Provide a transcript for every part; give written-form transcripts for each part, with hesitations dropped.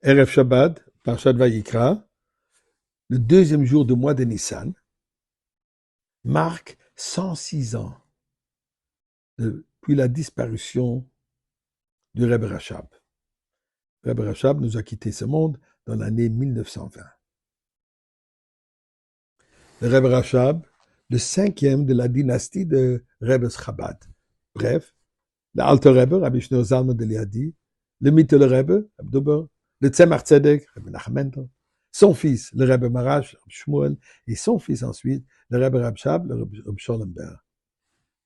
Erev Shabbat, Parshat Vayikra, le deuxième jour du mois de Nissan, marque 106 ans depuis la disparition du Rebbe Rashab. Rebbe Rashab nous a quitté ce monde dans l'année 1920. Le Rebbe Rashab, le cinquième de la dynastie de Rebbe Chabad. Bref, le Alter Rebbe, Rabbi Shneur Zalman de Liadi, le Mittel Rebbe, Rabbi Dober, le Tzemach Tzedek, Rabbi Nachum Mendel, son fils, le Rebbe Marash, Rabbi Shmuel, et son fils ensuite, le Rebbe Rashab, le Rabbi Sholem Ber.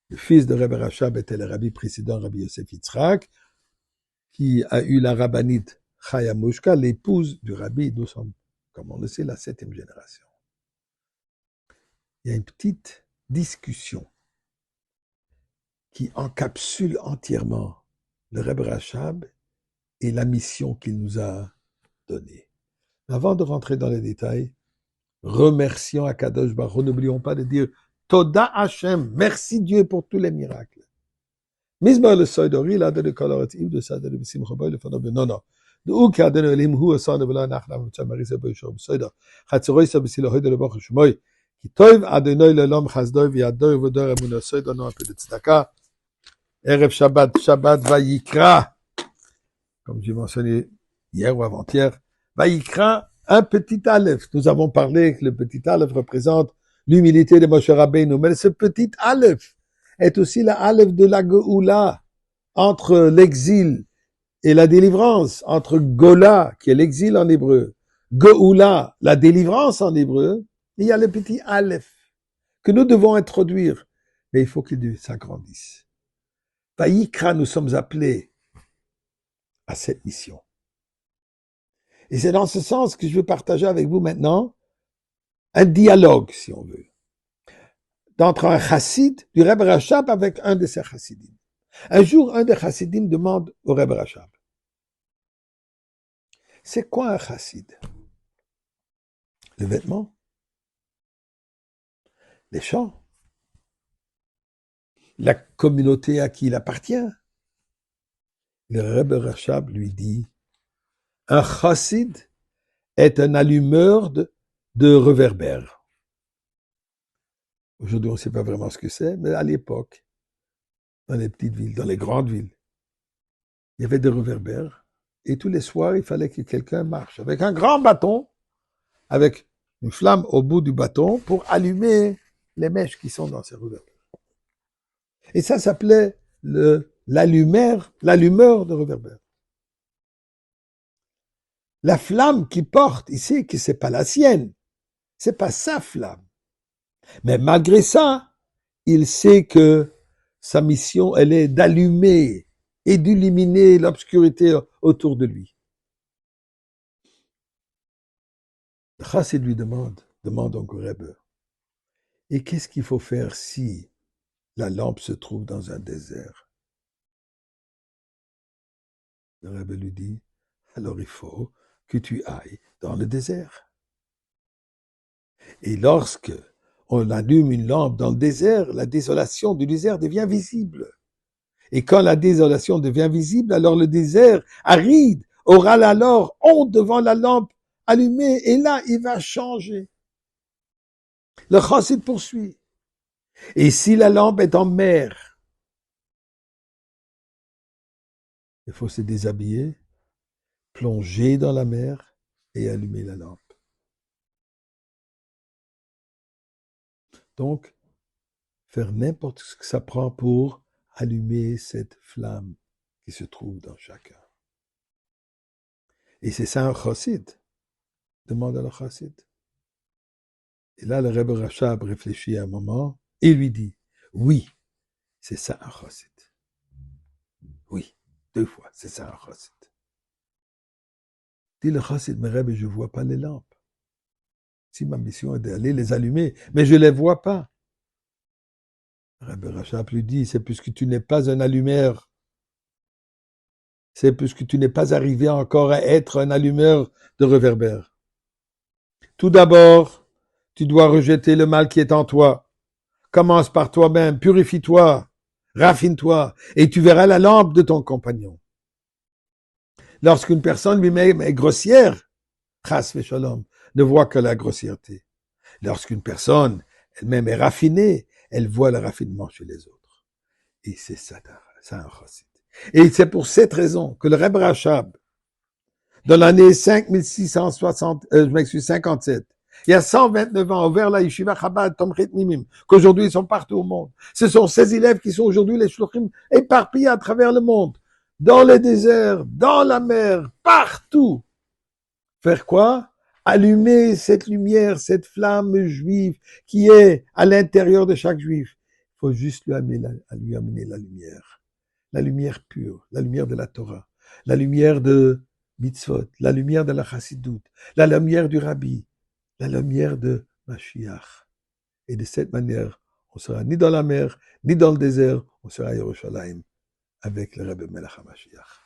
Le fils de Rebbe Rashab était le Rabbi précédent, Rabbi Yosef Yitzhak, qui a eu la rabbinite Chaya Mushka, l'épouse du Rabbi. Nous sommes, comme on le sait, la 7e génération. Il y a une petite discussion qui encapsule entièrement le Rebbe Rashab et la mission qu'il nous a donnée. Avant de rentrer dans les détails, remercions Akadosh Baruch Hu, n'oublions pas de dire Toda Hashem, merci Dieu pour tous les miracles. Mizmor le Soidori, là, de l'écoloratif de ça, de Simcha Boy, le phénomène, non. De où qu'il y a de l'élim, où ça ne veut pas nach, nam, tcha, marise, boy, shom, soida. Chatzoroi, ça, bisi, le hoy de le boch, shmoy. Qui toiv, adenoy, le lom, chazdoi, viadoi, vodor, emuna, soida, non, un peu de tzedaka. Erev Shabbat, Shabbat, Vayikra. Comme j'ai mentionné hier ou avant-hier, Vayikra, un petit aleph. Nous avons parlé que le petit aleph représente l'humilité de Moshe Rabbeinu. Mais ce petit aleph est aussi la aleph de la Geoula, entre l'exil et la délivrance, entre Gola, qui est l'exil en hébreu, Geoula, la délivrance en hébreu, il y a le petit aleph que nous devons introduire. Mais il faut qu'il s'agrandisse. Vayikra, nous sommes appelés à cette mission. Et c'est dans ce sens que je veux partager avec vous maintenant un dialogue, si on veut, d'entre un chassid du Rebbe Rashab avec un de ses chassidim. Un jour, un des chassidim demande au Rebbe Rashab, c'est quoi un chassid? Le vêtement? Les chants? La communauté à qui il appartient? Le Rebbe Rashab lui dit, un chassid est un allumeur de réverbères. Aujourd'hui, on ne sait pas vraiment ce que c'est, mais à l'époque, dans les petites villes, dans les grandes villes, il y avait des réverbères, et tous les soirs, il fallait que quelqu'un marche avec un grand bâton, avec une flamme au bout du bâton, pour allumer les mèches qui sont dans ces réverbères. Et ça s'appelait l'allumeur de réverbère. La flamme qu'il porte, il sait que c'est pas la sienne, c'est pas sa flamme. Mais malgré ça, il sait que sa mission, elle est d'allumer et d'illuminer l'obscurité autour de lui. Le chassid lui demande donc au Rebbe, et qu'est-ce qu'il faut faire si la lampe se trouve dans un désert? Le Rebbe lui dit, alors il faut que tu ailles dans le désert. Et lorsque on allume une lampe dans le désert, la désolation du désert devient visible. Et quand la désolation devient visible, alors le désert aride aura alors honte devant la lampe allumée, et là, il va changer. Le chassid poursuit. Et si la lampe est en mer, il faut se déshabiller, plonger dans la mer et allumer la lampe. Donc, faire n'importe ce que ça prend pour allumer cette flamme qui se trouve dans chacun. Et c'est ça un chassid. Demande à le chassid. Et là, le Rebbe Rashab réfléchit un moment et lui dit, oui, c'est ça un chassid. Oui, 2 fois, c'est ça un chassid. Dit le chassid, mais Rebbe, je ne vois pas les lampes. Si ma mission est d'aller les allumer, mais je ne les vois pas. Rebbe Rashab lui dit, c'est puisque tu n'es pas un allumeur. C'est puisque tu n'es pas arrivé encore à être un allumeur de réverbères. Tout d'abord, tu dois rejeter le mal qui est en toi. Commence par toi-même, purifie-toi, raffine-toi, et tu verras la lampe de ton compagnon. Lorsqu'une personne lui-même est grossière, chas v'shalom, ne voit que la grossièreté. Lorsqu'une personne elle-même est raffinée, elle voit le raffinement chez les autres. Et c'est ça un chassid. Et c'est pour cette raison que le Rebbe Rachab, dans l'année 57, il y a 129 ans, ouvert la Yeshiva Chabad, Tomchit Mimim, qu'aujourd'hui ils sont partout au monde. Ce sont ces élèves qui sont aujourd'hui les shluchim éparpillés à travers le monde, dans les déserts, dans la mer, partout. Faire quoi? Allumer cette lumière, cette flamme juive qui est à l'intérieur de chaque juif. Il faut juste lui amener la lumière pure, la lumière de la Torah, la lumière de mitzvot, la lumière de la chassidoute, la lumière du rabbi, la lumière de Mashiach. Et de cette manière, on sera ni dans la mer, ni dans le désert, on sera à Yerushalayim avec le Rebbe Melech HaMashiach.